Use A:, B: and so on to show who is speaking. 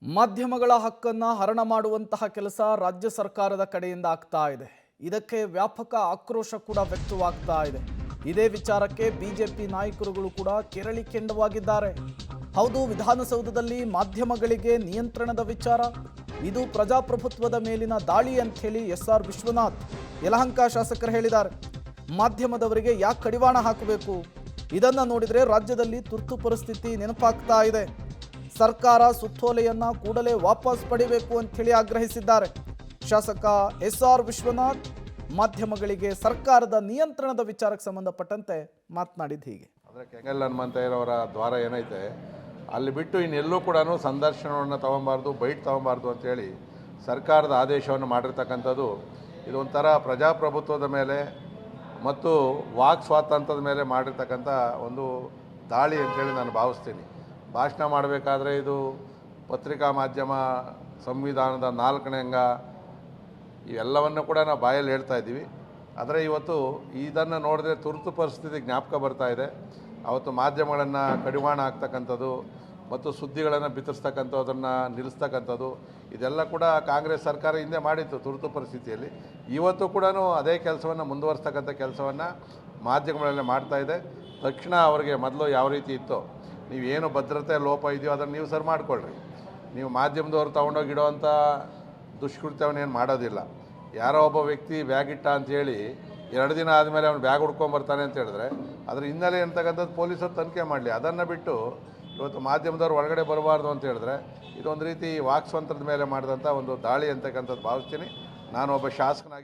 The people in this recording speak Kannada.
A: ಮಾಧ್ಯಮಗಳ ಹಕ್ಕನ್ನು ಹರಣ ಮಾಡುವಂತಹ ಕೆಲಸ ರಾಜ್ಯ ಸರ್ಕಾರದ ಕಡೆಯಿಂದ ಆಗ್ತಾ ಇದೆ. ಇದಕ್ಕೆ ವ್ಯಾಪಕ ಆಕ್ರೋಶ ಕೂಡ ವ್ಯಕ್ತವಾಗ್ತಾ ಇದೆ. ಇದೇ ವಿಚಾರಕ್ಕೆ ಬಿಜೆಪಿ ನಾಯಕರುಗಳು ಕೂಡ ಕೆರಳಿ ಕೆಂಡವಾಗಿದ್ದಾರೆ. ಹೌದು, ವಿಧಾನಸೌಧದಲ್ಲಿ ಮಾಧ್ಯಮಗಳಿಗೆ ನಿಯಂತ್ರಣದ ವಿಚಾರ ಇದು ಪ್ರಜಾಪ್ರಭುತ್ವದ ಮೇಲಿನ ದಾಳಿ ಅಂತ ಹೇಳಿ ಎಸ್.ಆರ್. ವಿಶ್ವನಾಥ್ ಯಲಹಂಕ ಶಾಸಕರು ಹೇಳಿದ್ದಾರೆ. ಮಾಧ್ಯಮದವರಿಗೆ ಯಾಕೆ ಕಡಿವಾಣ ಹಾಕಬೇಕು? ಇದನ್ನ ನೋಡಿದ್ರೆ ರಾಜ್ಯದಲ್ಲಿ ತುರ್ತು ಪರಿಸ್ಥಿತಿ ನೆನಪಾಗ್ತಾ ಇದೆ. ಸರ್ಕಾರ ಸುತ್ತೋಲೆಯನ್ನ ಕೂಡಲೇ ವಾಪಸ್ ಪಡೆಯಬೇಕು ಅಂತ ಹೇಳಿ ಆಗ್ರಹಿಸಿದ್ದಾರೆ. ಶಾಸಕ ಎಸ್.ಆರ್. ವಿಶ್ವನಾಥ್ ಮಾಧ್ಯಮಗಳಿಗೆ ಸರ್ಕಾರದ ನಿಯಂತ್ರಣದ ವಿಚಾರಕ್ಕೆ ಸಂಬಂಧಪಟ್ಟಂತೆ ಮಾತನಾಡಿದ್ದು ಹೀಗೆ.
B: ಅಂದರೆ ಕೆಂಗಲ್ ಹನುಮಂತಯ್ಯನವರ ದ್ವಾರ ಏನೈತೆ ಅಲ್ಲಿ ಬಿಟ್ಟು ಇನ್ನೆಲ್ಲೂ ಕೂಡ ಸಂದರ್ಶನವನ್ನು ತಗೊಬಾರ್ದು, ಬೈಟ್ ತಗೊಬಾರ್ದು ಅಂತೇಳಿ ಸರ್ಕಾರದ ಆದೇಶವನ್ನು ಮಾಡಿರ್ತಕ್ಕಂಥದ್ದು ಇದು ಒಂಥರ ಪ್ರಜಾಪ್ರಭುತ್ವದ ಮೇಲೆ ಮತ್ತು ವಾಕ್ ಸ್ವಾತಂತ್ರ್ಯದ ಮೇಲೆ ಮಾಡಿರ್ತಕ್ಕಂಥ ಒಂದು ದಾಳಿ ಅಂತೇಳಿ ನಾನು ಭಾವಿಸ್ತೀನಿ. ಭಾಷಣ ಮಾಡಬೇಕಾದ್ರೆ ಇದು ಪತ್ರಿಕಾ ಮಾಧ್ಯಮ ಸಂವಿಧಾನದ 4ನೇ ಅಂಗ ಇವೆಲ್ಲವನ್ನು ಕೂಡ ನಾವು ಬಾಯಲ್ಲಿ ಹೇಳ್ತಾ ಇದ್ದೀವಿ. ಆದರೆ ಇವತ್ತು ಇದನ್ನು ನೋಡಿದ್ರೆ ತುರ್ತು ಪರಿಸ್ಥಿತಿ ಜ್ಞಾಪಕ ಬರ್ತಾ ಇದೆ. ಅವತ್ತು ಮಾಧ್ಯಮಗಳನ್ನು ಕಡಿವಾಣ ಆಗ್ತಕ್ಕಂಥದ್ದು ಮತ್ತು ಸುದ್ದಿಗಳನ್ನು ಬಿತ್ತರಿಸ್ತಕ್ಕಂಥದ್ದನ್ನು ನಿಲ್ಲಿಸ್ತಕ್ಕಂಥದ್ದು ಇದೆಲ್ಲ ಕೂಡ ಕಾಂಗ್ರೆಸ್ ಸರ್ಕಾರ ಹಿಂದೆ ಮಾಡಿತ್ತು ತುರ್ತು ಪರಿಸ್ಥಿತಿಯಲ್ಲಿ. ಇವತ್ತು ಕೂಡ ಅದೇ ಕೆಲಸವನ್ನು ಮುಂದುವರಿಸ್ತಕ್ಕಂಥ ಕೆಲಸವನ್ನು ಮಾಧ್ಯಮಗಳಲ್ಲಿ ಮಾಡ್ತಾ ಇದೆ. ತಕ್ಷಣ ಅವರಿಗೆ ಮೊದಲು ಯಾವ ರೀತಿ ಇತ್ತೋ ನೀವೇನು ಭದ್ರತೆ ಲೋಪ ಇದೆಯೋ ಅದನ್ನು ನೀವು ಸರಿ ಮಾಡಿಕೊಳ್ಳ್ರಿ. ನೀವು ಮಾಧ್ಯಮದವ್ರು ತೊಗೊಂಡೋಗಿಡೋವಂಥ ದುಷ್ಕೃತ್ಯವನ್ನೇನು ಮಾಡೋದಿಲ್ಲ. ಯಾರೋ ಒಬ್ಬ ವ್ಯಕ್ತಿ ಬ್ಯಾಗ್ ಇಟ್ಟ ಅಂಥೇಳಿ 2 ದಿನ ಆದಮೇಲೆ ಅವ್ನು ಬ್ಯಾಗ್ ಹುಡ್ಕೊಂಬರ್ತಾನೆ ಅಂತ ಹೇಳಿದ್ರೆ ಅದ್ರ ಹಿನ್ನೆಲೆ ಅಂತಕ್ಕಂಥದ್ದು ಪೊಲೀಸರು ತನಿಖೆ ಮಾಡಲಿ. ಅದನ್ನು ಬಿಟ್ಟು ಇವತ್ತು ಮಾಧ್ಯಮದವ್ರು ಒಳಗಡೆ ಬರಬಾರ್ದು ಅಂತ ಹೇಳಿದ್ರೆ ಇದೊಂದು ರೀತಿ ವಾಕ್ ಸ್ವಾತಂತ್ರ್ಯದ ಮೇಲೆ ಮಾಡಿದಂಥ ಒಂದು ದಾಳಿ ಅಂತಕ್ಕಂಥದ್ದು ಭಾವಿಸ್ತೀನಿ. ನಾನು ಒಬ್ಬ ಶಾಸಕನಾಗಿ